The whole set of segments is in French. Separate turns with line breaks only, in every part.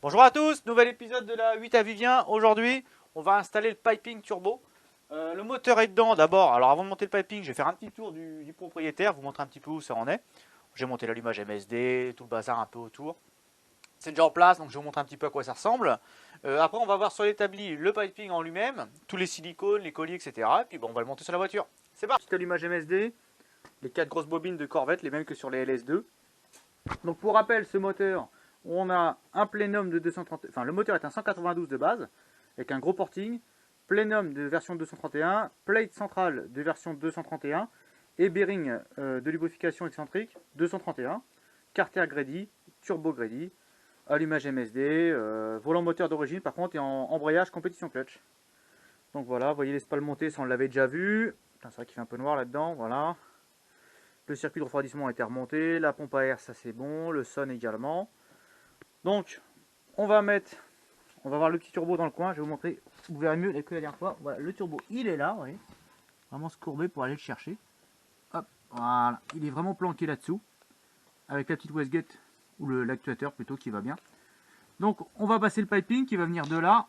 Bonjour à tous, nouvel épisode de la 8 à Vivien. Aujourd'hui, on va installer le piping turbo. Le moteur est dedans d'abord. Alors avant de monter le piping, je vais faire un petit tour du propriétaire, vous montrer un petit peu où ça en est. J'ai monté l'allumage MSD, tout le bazar un peu autour. C'est déjà en place, donc je vais vous montrer un petit peu à quoi ça ressemble. Après, on va voir sur l'établi le piping en lui-même, tous les silicones, les colliers, etc. Et puis bon, on va le monter sur la voiture. C'est parti. Petit allumage MSD, les 4 grosses bobines de Corvette, les mêmes que sur les LS2. Donc pour rappel, ce moteur, on a un plénum de 230, enfin le moteur est un 192 de base, avec un gros porting, plénum de version 231, plate centrale de version 231, et bearing de lubrification excentrique 231, carter Grady, turbo Grady, allumage MSD, volant moteur d'origine par contre et en embrayage compétition clutch. Donc voilà, vous voyez les spales montées, ça on l'avait déjà vu. C'est vrai qu'il fait un peu noir là-dedans, voilà. Le circuit de refroidissement a été remonté, la pompe à air ça c'est bon, le son également. Donc on va voir le petit turbo dans le coin, je vais vous montrer, vous verrez mieux que la dernière fois. Voilà, le turbo il est là, vous voyez. Vraiment se courber pour aller le chercher. Hop, voilà, il est vraiment planqué là-dessous, avec la petite wastegate, ou l'actuateur plutôt qui va bien. Donc on va passer le piping qui va venir de là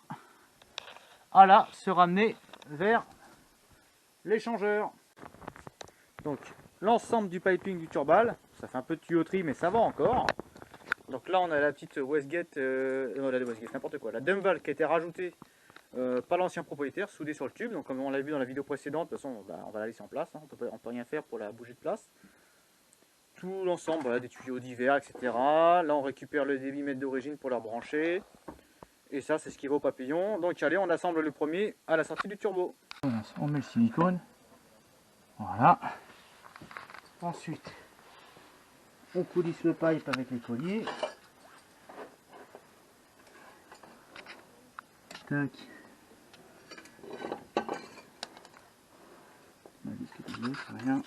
à là, se ramener vers l'échangeur. Donc l'ensemble du piping du turbal, ça fait un peu de tuyauterie mais ça va encore. Donc là on a la petite wastegate, n'importe quoi, la dump valve qui a été rajoutée par l'ancien propriétaire, soudée sur le tube. Donc comme on l'a vu dans la vidéo précédente, de toute façon on va la laisser en place, hein. On peut rien faire pour la bouger de place. Tout l'ensemble, voilà, des tuyaux divers, etc. Là on récupère le débitmètre d'origine pour la brancher. Et ça c'est ce qui va au papillon. Donc allez, on assemble le premier à la sortie du turbo. On met le silicone. Voilà. Ensuite, on coulisse le pipe avec les colliers. Tac. La disque est désolé, c'est rien.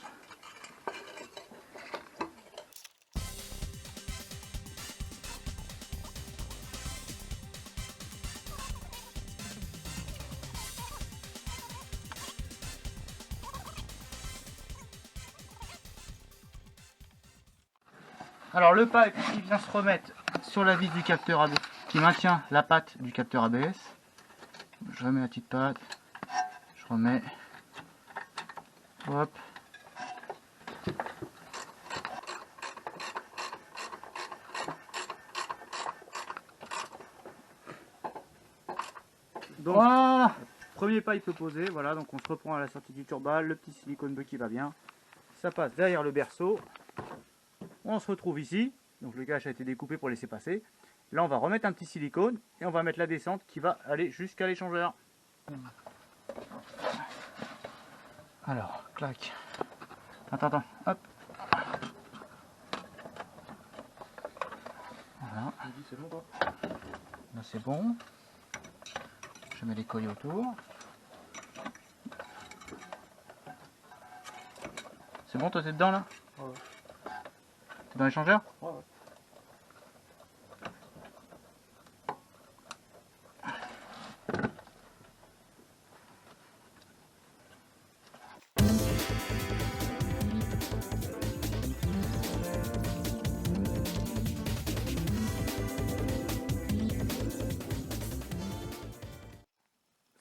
Alors le pipe il vient se remettre sur la vis du capteur ABS qui maintient la patte du capteur ABS. Je remets la petite patte, je remets, hop. Donc voilà, premier pipe posé, voilà, donc on se reprend à la sortie du turbal, le petit silicone bleu qui va bien, ça passe derrière le berceau. On se retrouve ici, donc le gâche a été découpé pour laisser passer. Là on va remettre un petit silicone et on va mettre la descente qui va aller jusqu'à l'échangeur. Alors, clac. Attends, hop. Voilà. Là c'est bon. Je mets les colliers autour. C'est bon, toi t'es dedans là? Ouais. T'es dans l'échangeur? Ouais.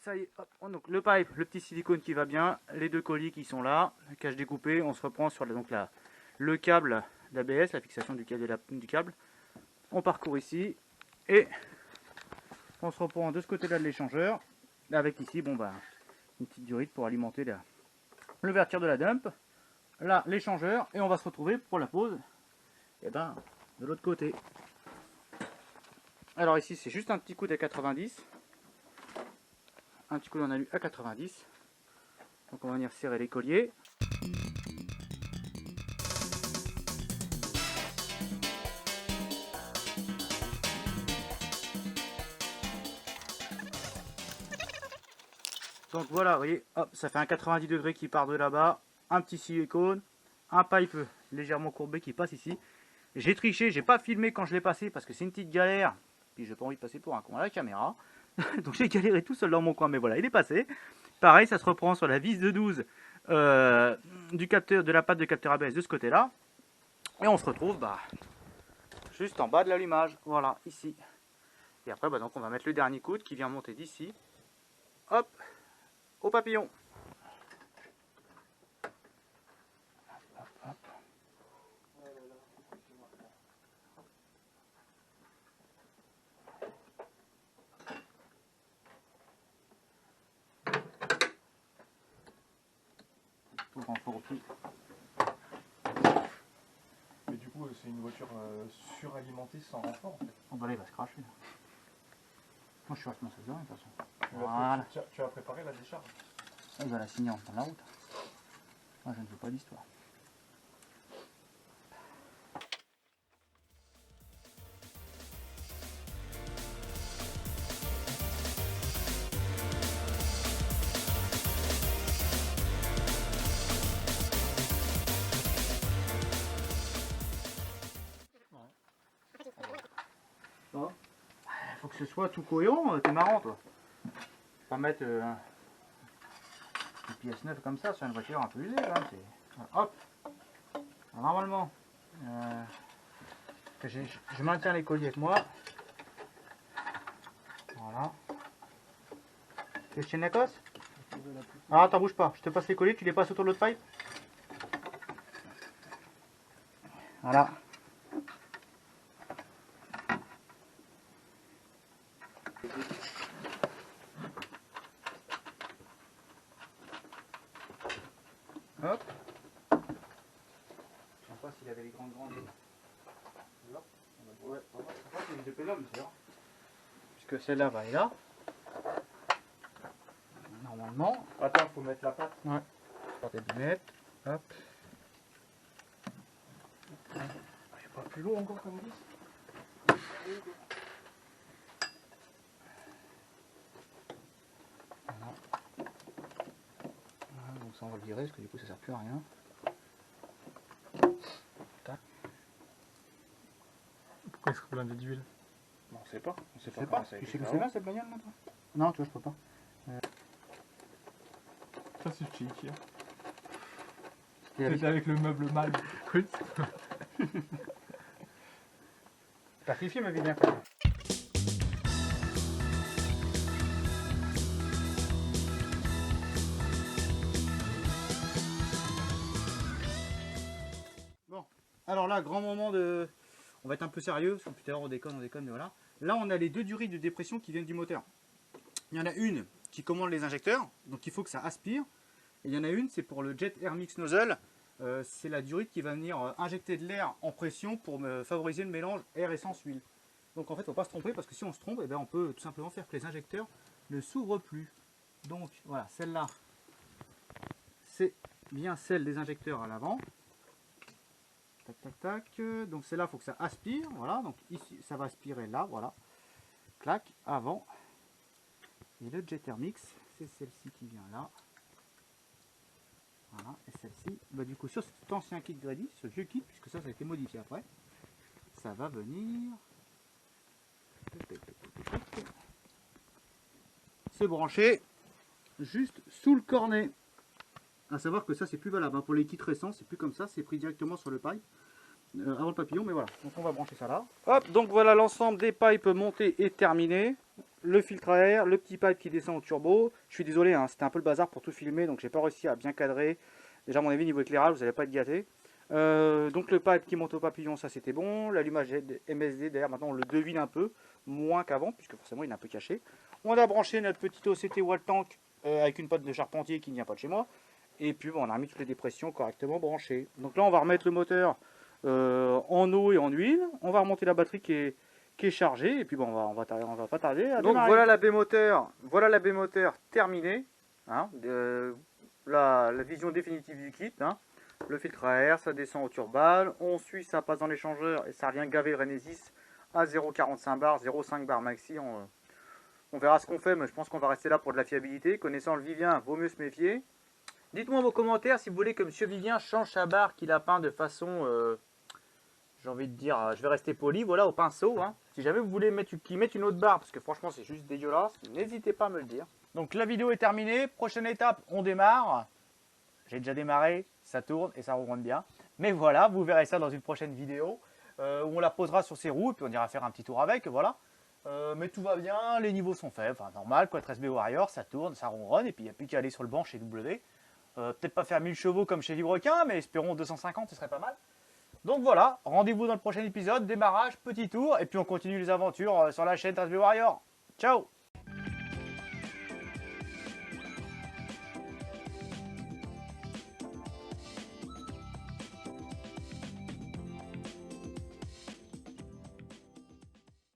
Ça y est, hop, donc le pipe, le petit silicone qui va bien, les deux colliers qui sont là, le cache découpé, on se reprend sur le câble d'ABS, la fixation du câble. On parcourt ici et on se reprend de ce côté-là de l'échangeur, avec ici bon bah une petite durite pour alimenter l'ouverture de la dump. Là l'échangeur et on va se retrouver pour la pose et ben de l'autre côté. Alors ici c'est juste un petit coude à 90. Un petit coup on a eu à 90, donc on va venir serrer les colliers. Donc voilà, vous voyez, hop, ça fait un 90 degrés qui part de là-bas, un petit silicone, un pipe légèrement courbé qui passe ici. J'ai triché, j'ai pas filmé quand je l'ai passé parce que c'est une petite galère, puis j'ai pas envie de passer pour un con à la caméra. Donc j'ai galéré tout seul dans mon coin, mais voilà, il est passé. Pareil, ça se reprend sur la vis de 12 du capteur, de la patte de capteur ABS de ce côté-là. Et on se retrouve juste en bas de l'allumage. Voilà, ici. Et après, donc on va mettre le dernier coude qui vient monter d'ici, hop, au papillon. Hop, hop. Tout renfort au pied.
Mais du coup, c'est une voiture suralimentée sans renfort en fait.
Oh bah là, il va se cracher. Moi, je suis responsable de rien de toute façon.
Voilà. Tu as préparé la décharge?
Il va la signer en temps de la route. Moi, je ne veux pas d'histoire. Il faut que ce soit tout cohérent, t'es marrant toi. Pas mettre des pièces neuves comme ça sur une voiture un peu usée quand même. Hop. Alors, normalement, je maintiens les colliers avec moi. Voilà. Les chaînes Lacoste. Ah, attends, bouge pas. Je te passe les colliers, tu les passes autour de l'autre pipe. Voilà. Hop. Je sais pas s'il avait les grandes. Là. Ouais, c'est une de pédales, c'est vrai. Puisque celle-là va aller là. Normalement.
Attends, faut mettre la patte.
Ouais. Portez des lunettes. Hop.
Il n'y a pas plus lourd encore comme vis.
Voilà. Voilà, donc ça on va le virer parce que du coup ça sert plus à rien. Tac.
Pourquoi il serait blindé d'huile?
Bon, on sait pas. On sait
pas
pas. Tu sais que c'est là cette bagnole là toi? Non, tu vois, je peux pas.
Ça c'est chez Ikea.
C'était
C'était avec le meuble mal. Oui.
Sacrifié ma vie bien quand même. Bon, alors là, grand moment de... On va être un peu sérieux, parce que plus tard on déconne, mais voilà. Là, on a les deux durées de dépression qui viennent du moteur. Il y en a une qui commande les injecteurs, donc il faut que ça aspire. Et il y en a une, c'est pour le Jet Air Mix Nozzle. C'est la durite qui va venir injecter de l'air en pression pour favoriser le mélange air essence huile. Donc en fait, il ne faut pas se tromper, parce que si on se trompe, eh ben, on peut tout simplement faire que les injecteurs ne s'ouvrent plus. Donc voilà, celle-là, c'est bien celle des injecteurs à l'avant. Tac, tac, tac. Donc celle-là, il faut que ça aspire. Voilà, donc ici, ça va aspirer là, voilà. Clac, avant. Et le Jet Air Mix, c'est celle-ci qui vient là. Voilà, et celle-ci, bah du coup sur cet ancien kit Grady, ce vieux kit, puisque ça a été modifié après, ça va venir se brancher juste sous le cornet. À savoir que ça c'est plus valable, hein. Pour les kits récents, c'est plus comme ça, c'est pris directement sur le pipe, avant le papillon, mais voilà. Donc on va brancher ça là. Hop, donc voilà l'ensemble des pipes montés et terminés. Le filtre à air, le petit pipe qui descend au turbo. Je suis désolé, hein, c'était un peu le bazar pour tout filmer, donc j'ai pas réussi à bien cadrer. Déjà à mon avis niveau éclairage, vous n'allez pas être gâté. Donc le pipe qui monte au papillon, ça c'était bon. L'allumage MSD, d'ailleurs maintenant on le devine un peu, moins qu'avant, puisque forcément il est un peu caché. On a branché notre petit OCT Wall Tank avec une patte de charpentier qui ne vient pas de chez moi. Et puis bon, on a remis toutes les dépressions correctement branchées. Donc là on va remettre le moteur en eau et en huile. On va remonter la batterie qui est chargée. Et puis bon, on va pas tarder à démarrer. Donc voilà la baie moteur terminée. Hein, la vision définitive du kit. Hein. Le filtre à air, ça descend au turbal. On suit, ça passe dans l'échangeur et ça revient gaver le Renesis à 0,45 bar, 0,5 bar maxi. On verra ce qu'on fait, mais je pense qu'on va rester là pour de la fiabilité. Connaissant le Vivien, vaut mieux se méfier. Dites-moi dans vos commentaires si vous voulez que Monsieur Vivien change sa barre qu'il a peint de façon, j'ai envie de dire, je vais rester poli, voilà, au pinceau. Hein. Si jamais vous voulez qu'il mette une autre barre, parce que franchement c'est juste dégueulasse, n'hésitez pas à me le dire. Donc la vidéo est terminée, prochaine étape, on démarre. J'ai déjà démarré, ça tourne et ça ronronne bien. Mais voilà, vous verrez ça dans une prochaine vidéo, où on la posera sur ses roues, et puis on ira faire un petit tour avec, voilà. Mais tout va bien, les niveaux sont faits, enfin normal quoi, 13B Warrior, ça tourne, ça ronronne, et puis il n'y a plus qu'à aller sur le banc chez W. Peut-être pas faire 1000 chevaux comme chez Vibrequin, mais espérons 250, ce serait pas mal. Donc voilà, rendez-vous dans le prochain épisode, démarrage, petit tour, et puis on continue les aventures sur la chaîne 13B Warrior. Ciao!